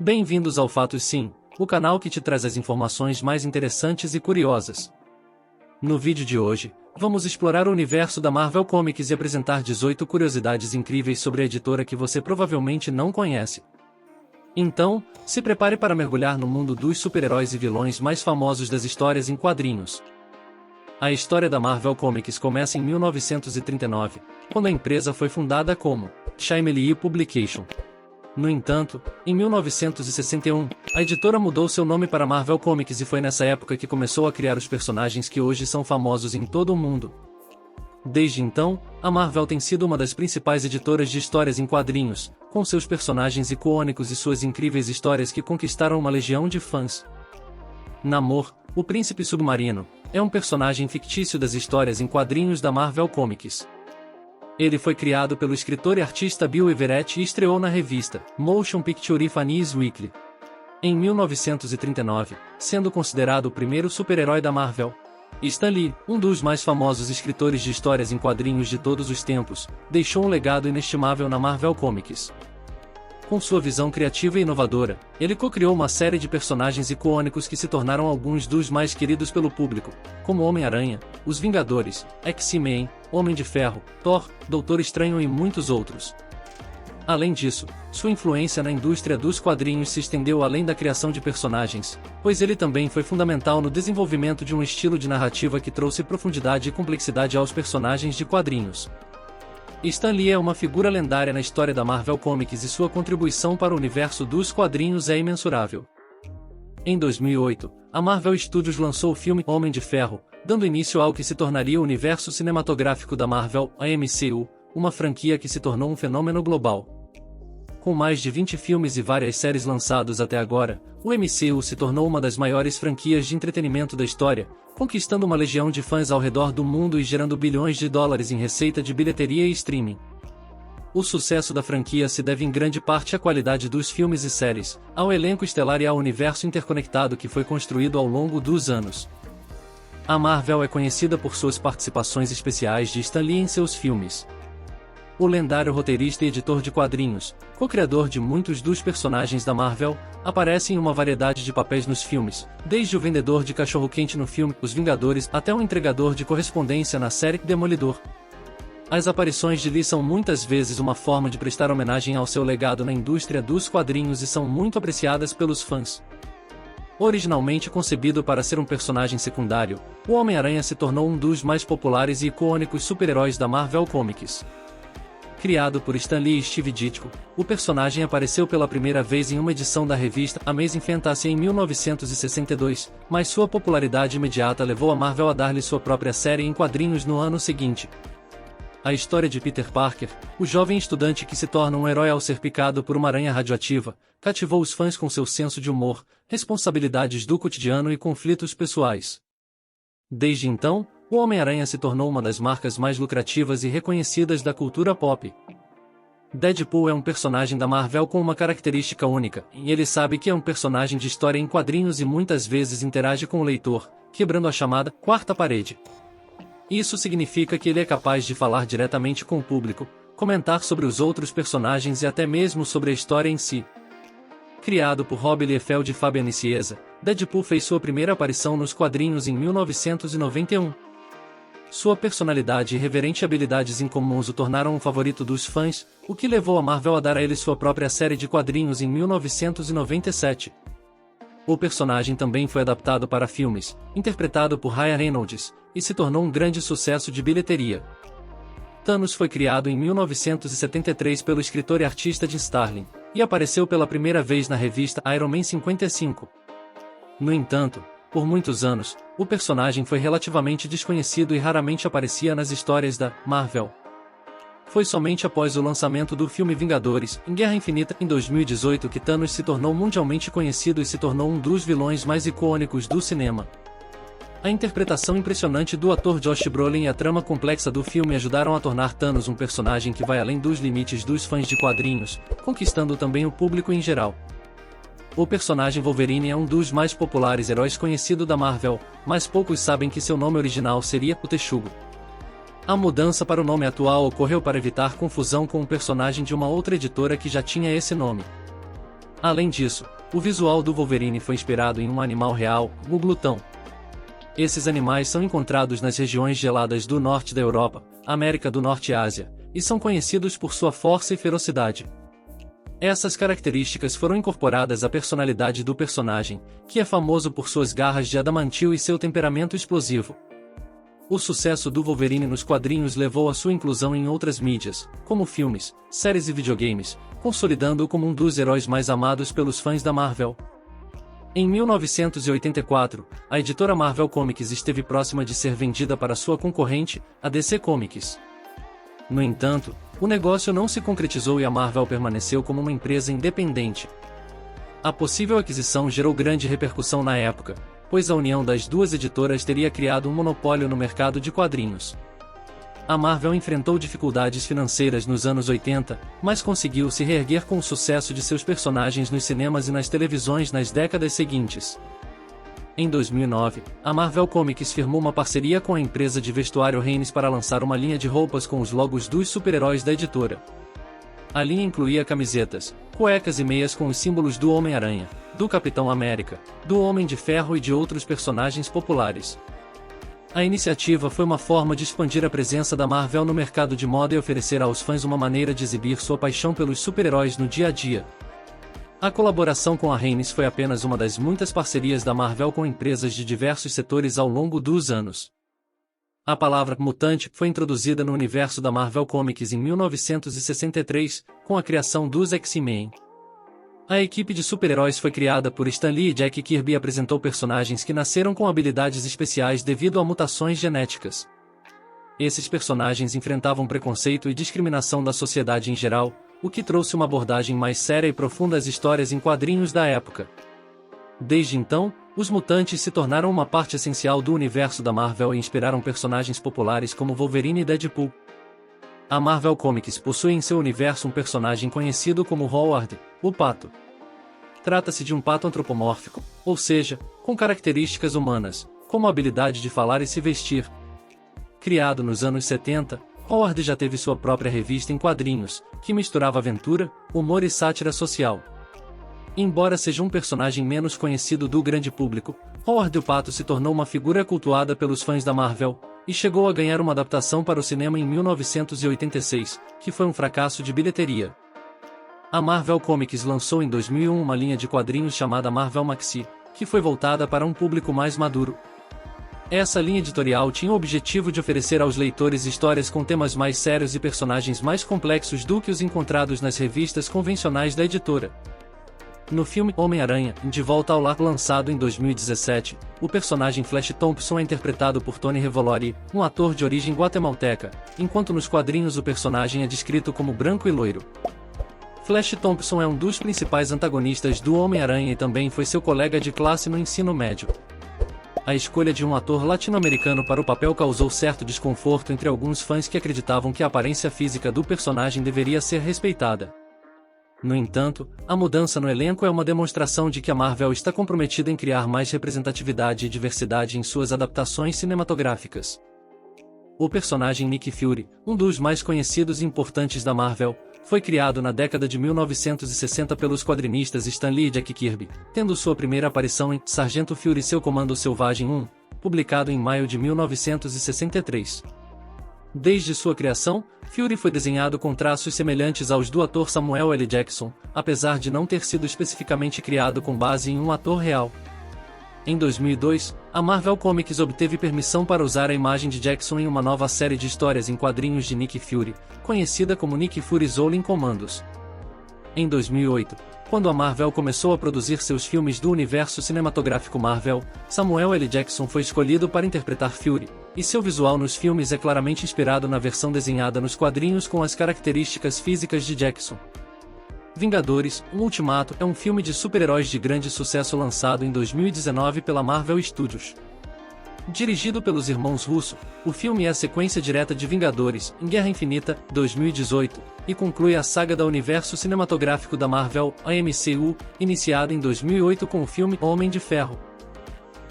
Bem-vindos ao Fatos Sim, o canal que te traz as informações mais interessantes e curiosas. No vídeo de hoje, vamos explorar o universo da Marvel Comics e apresentar 18 curiosidades incríveis sobre a editora que você provavelmente não conhece. Então, se prepare para mergulhar no mundo dos super-heróis e vilões mais famosos das histórias em quadrinhos. A história da Marvel Comics começa em 1939, quando a empresa foi fundada como Shaimeli Publication. No entanto, em 1961, a editora mudou seu nome para Marvel Comics e foi nessa época que começou a criar os personagens que hoje são famosos em todo o mundo. Desde então, a Marvel tem sido uma das principais editoras de histórias em quadrinhos, com seus personagens icônicos e suas incríveis histórias que conquistaram uma legião de fãs. Namor, o Príncipe Submarino, é um personagem fictício das histórias em quadrinhos da Marvel Comics. Ele foi criado pelo escritor e artista Bill Everett e estreou na revista Motion Picture Funnies Weekly em 1939, sendo considerado o primeiro super-herói da Marvel. Stan Lee, um dos mais famosos escritores de histórias em quadrinhos de todos os tempos, deixou um legado inestimável na Marvel Comics. Com sua visão criativa e inovadora, ele co-criou uma série de personagens icônicos que se tornaram alguns dos mais queridos pelo público, como Homem-Aranha, Os Vingadores, X-Men, Homem de Ferro, Thor, Doutor Estranho e muitos outros. Além disso, sua influência na indústria dos quadrinhos se estendeu além da criação de personagens, pois ele também foi fundamental no desenvolvimento de um estilo de narrativa que trouxe profundidade e complexidade aos personagens de quadrinhos. Stan Lee é uma figura lendária na história da Marvel Comics e sua contribuição para o universo dos quadrinhos é imensurável. Em 2008, a Marvel Studios lançou o filme Homem de Ferro, dando início ao que se tornaria o universo cinematográfico da Marvel, a MCU, uma franquia que se tornou um fenômeno global. Com mais de 20 filmes e várias séries lançados até agora, o MCU se tornou uma das maiores franquias de entretenimento da história, conquistando uma legião de fãs ao redor do mundo e gerando bilhões de dólares em receita de bilheteria e streaming. O sucesso da franquia se deve em grande parte à qualidade dos filmes e séries, ao elenco estelar e ao universo interconectado que foi construído ao longo dos anos. A Marvel é conhecida por suas participações especiais de Stan Lee em seus filmes. O lendário roteirista e editor de quadrinhos, co-criador de muitos dos personagens da Marvel, aparece em uma variedade de papéis nos filmes, desde o vendedor de cachorro-quente no filme Os Vingadores até o entregador de correspondência na série Demolidor. As aparições de Lee são muitas vezes uma forma de prestar homenagem ao seu legado na indústria dos quadrinhos e são muito apreciadas pelos fãs. Originalmente concebido para ser um personagem secundário, o Homem-Aranha se tornou um dos mais populares e icônicos super-heróis da Marvel Comics. Criado por Stan Lee e Steve Ditko, o personagem apareceu pela primeira vez em uma edição da revista Amazing Fantasy em 1962, mas sua popularidade imediata levou a Marvel a dar-lhe sua própria série em quadrinhos no ano seguinte. A história de Peter Parker, o jovem estudante que se torna um herói ao ser picado por uma aranha radioativa, cativou os fãs com seu senso de humor, responsabilidades do cotidiano e conflitos pessoais. Desde então, o Homem-Aranha se tornou uma das marcas mais lucrativas e reconhecidas da cultura pop. Deadpool é um personagem da Marvel com uma característica única, e ele sabe que é um personagem de história em quadrinhos e muitas vezes interage com o leitor, quebrando a chamada quarta parede. Isso significa que ele é capaz de falar diretamente com o público, comentar sobre os outros personagens e até mesmo sobre a história em si. Criado por Rob Liefeld e Fabian Nicieza, Deadpool fez sua primeira aparição nos quadrinhos em 1991. Sua personalidade e irreverente habilidades incomuns o tornaram um favorito dos fãs, o que levou a Marvel a dar a ele sua própria série de quadrinhos em 1997. O personagem também foi adaptado para filmes, interpretado por Ryan Reynolds, e se tornou um grande sucesso de bilheteria. Thanos foi criado em 1973 pelo escritor e artista Jim Starlin, e apareceu pela primeira vez na revista Iron Man 55. No entanto, por muitos anos, o personagem foi relativamente desconhecido e raramente aparecia nas histórias da Marvel. Foi somente após o lançamento do filme Vingadores, em Guerra Infinita, em 2018 que Thanos se tornou mundialmente conhecido e se tornou um dos vilões mais icônicos do cinema. A interpretação impressionante do ator Josh Brolin e a trama complexa do filme ajudaram a tornar Thanos um personagem que vai além dos limites dos fãs de quadrinhos, conquistando também o público em geral. O personagem Wolverine é um dos mais populares heróis conhecido da Marvel, mas poucos sabem que seu nome original seria o Texugo. A mudança para o nome atual ocorreu para evitar confusão com um personagem de uma outra editora que já tinha esse nome. Além disso, o visual do Wolverine foi inspirado em um animal real, o glutão. Esses animais são encontrados nas regiões geladas do norte da Europa, América do Norte e Ásia, e são conhecidos por sua força e ferocidade. Essas características foram incorporadas à personalidade do personagem, que é famoso por suas garras de adamantio e seu temperamento explosivo. O sucesso do Wolverine nos quadrinhos levou à sua inclusão em outras mídias, como filmes, séries e videogames, consolidando-o como um dos heróis mais amados pelos fãs da Marvel. Em 1984, a editora Marvel Comics esteve próxima de ser vendida para sua concorrente, a DC Comics. No entanto, o negócio não se concretizou e a Marvel permaneceu como uma empresa independente. A possível aquisição gerou grande repercussão na época, pois a união das duas editoras teria criado um monopólio no mercado de quadrinhos. A Marvel enfrentou dificuldades financeiras nos anos 80, mas conseguiu se reerguer com o sucesso de seus personagens nos cinemas e nas televisões nas décadas seguintes. Em 2009, a Marvel Comics firmou uma parceria com a empresa de vestuário Hanes para lançar uma linha de roupas com os logos dos super-heróis da editora. A linha incluía camisetas, cuecas e meias com os símbolos do Homem-Aranha, do Capitão América, do Homem de Ferro e de outros personagens populares. A iniciativa foi uma forma de expandir a presença da Marvel no mercado de moda e oferecer aos fãs uma maneira de exibir sua paixão pelos super-heróis no dia a dia. A colaboração com a Hanes foi apenas uma das muitas parcerias da Marvel com empresas de diversos setores ao longo dos anos. A palavra mutante foi introduzida no universo da Marvel Comics em 1963, com a criação dos X-Men. A equipe de super-heróis foi criada por Stan Lee e Jack Kirby e apresentou personagens que nasceram com habilidades especiais devido a mutações genéticas. Esses personagens enfrentavam preconceito e discriminação da sociedade em geral, o que trouxe uma abordagem mais séria e profunda às histórias em quadrinhos da época. Desde então, os mutantes se tornaram uma parte essencial do universo da Marvel e inspiraram personagens populares como Wolverine e Deadpool. A Marvel Comics possui em seu universo um personagem conhecido como Howard, o Pato. Trata-se de um pato antropomórfico, ou seja, com características humanas, como a habilidade de falar e se vestir. Criado nos anos 70, Howard já teve sua própria revista em quadrinhos, que misturava aventura, humor e sátira social. Embora seja um personagem menos conhecido do grande público, Howard o Pato se tornou uma figura cultuada pelos fãs da Marvel, e chegou a ganhar uma adaptação para o cinema em 1986, que foi um fracasso de bilheteria. A Marvel Comics lançou em 2001 uma linha de quadrinhos chamada Marvel Maxi, que foi voltada para um público mais maduro. Essa linha editorial tinha o objetivo de oferecer aos leitores histórias com temas mais sérios e personagens mais complexos do que os encontrados nas revistas convencionais da editora. No filme Homem-Aranha, De Volta ao Lar lançado em 2017, o personagem Flash Thompson é interpretado por Tony Revolori, um ator de origem guatemalteca, enquanto nos quadrinhos o personagem é descrito como branco e loiro. Flash Thompson é um dos principais antagonistas do Homem-Aranha e também foi seu colega de classe no ensino médio. A escolha de um ator latino-americano para o papel causou certo desconforto entre alguns fãs que acreditavam que a aparência física do personagem deveria ser respeitada. No entanto, a mudança no elenco é uma demonstração de que a Marvel está comprometida em criar mais representatividade e diversidade em suas adaptações cinematográficas. O personagem Nick Fury, um dos mais conhecidos e importantes da Marvel, foi criado na década de 1960 pelos quadrinistas Stan Lee e Jack Kirby, tendo sua primeira aparição em Sargento Fury e Seu Comando Selvagem 1, publicado em maio de 1963. Desde sua criação, Fury foi desenhado com traços semelhantes aos do ator Samuel L. Jackson, apesar de não ter sido especificamente criado com base em um ator real. Em 2002, a Marvel Comics obteve permissão para usar a imagem de Jackson em uma nova série de histórias em quadrinhos de Nick Fury, conhecida como Nick Fury's All-In Commandos. Em 2008, quando a Marvel começou a produzir seus filmes do universo cinematográfico Marvel, Samuel L. Jackson foi escolhido para interpretar Fury, e seu visual nos filmes é claramente inspirado na versão desenhada nos quadrinhos com as características físicas de Jackson. Vingadores, o Ultimato é um filme de super-heróis de grande sucesso lançado em 2019 pela Marvel Studios. Dirigido pelos irmãos Russo, o filme é a sequência direta de Vingadores, em Guerra Infinita, 2018, e conclui a saga do universo cinematográfico da Marvel, a MCU, iniciada em 2008 com o filme Homem de Ferro.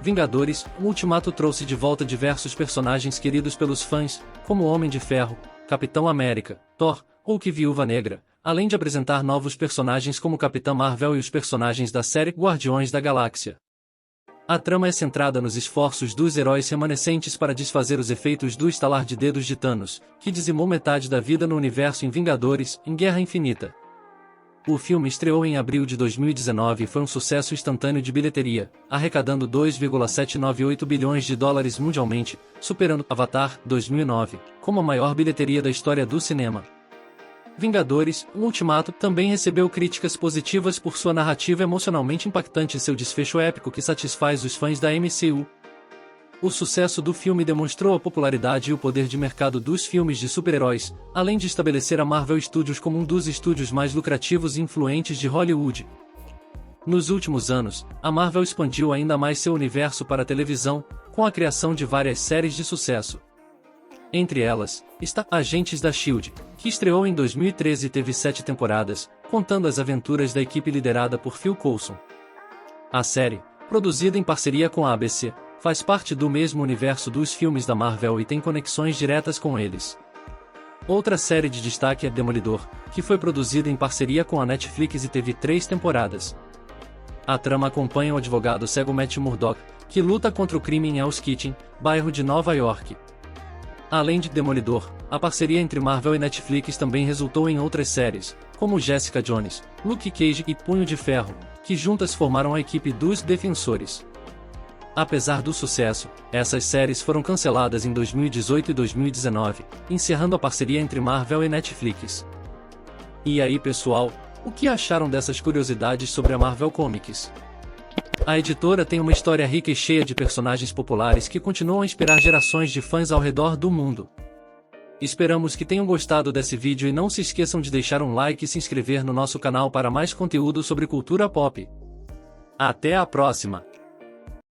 Vingadores, o Ultimato trouxe de volta diversos personagens queridos pelos fãs, como Homem de Ferro, Capitão América, Thor, Hulk e Viúva Negra, além de apresentar novos personagens como Capitã Marvel e os personagens da série Guardiões da Galáxia. A trama é centrada nos esforços dos heróis remanescentes para desfazer os efeitos do estalar de dedos de Thanos, que dizimou metade da vida no universo em Vingadores, em Guerra Infinita. O filme estreou em abril de 2019 e foi um sucesso instantâneo de bilheteria, arrecadando 2,798 bilhões de dólares mundialmente, superando Avatar, 2009, como a maior bilheteria da história do cinema. Vingadores, o Ultimato, também recebeu críticas positivas por sua narrativa emocionalmente impactante e seu desfecho épico que satisfaz os fãs da MCU. O sucesso do filme demonstrou a popularidade e o poder de mercado dos filmes de super-heróis, além de estabelecer a Marvel Studios como um dos estúdios mais lucrativos e influentes de Hollywood. Nos últimos anos, a Marvel expandiu ainda mais seu universo para a televisão, com a criação de várias séries de sucesso. Entre elas, está Agentes da S.H.I.E.L.D., que estreou em 2013 e teve 7 temporadas, contando as aventuras da equipe liderada por Phil Coulson. A série, produzida em parceria com a ABC, faz parte do mesmo universo dos filmes da Marvel e tem conexões diretas com eles. Outra série de destaque é Demolidor, que foi produzida em parceria com a Netflix e teve 3 temporadas. A trama acompanha o advogado cego Matt Murdock, que luta contra o crime em Hell's Kitchen, bairro de Nova York. Além de Demolidor, a parceria entre Marvel e Netflix também resultou em outras séries, como Jessica Jones, Luke Cage e Punho de Ferro, que juntas formaram a equipe dos Defensores. Apesar do sucesso, essas séries foram canceladas em 2018 e 2019, encerrando a parceria entre Marvel e Netflix. E aí pessoal, o que acharam dessas curiosidades sobre a Marvel Comics? A editora tem uma história rica e cheia de personagens populares que continuam a inspirar gerações de fãs ao redor do mundo. Esperamos que tenham gostado desse vídeo e não se esqueçam de deixar um like e se inscrever no nosso canal para mais conteúdo sobre cultura pop. Até a próxima!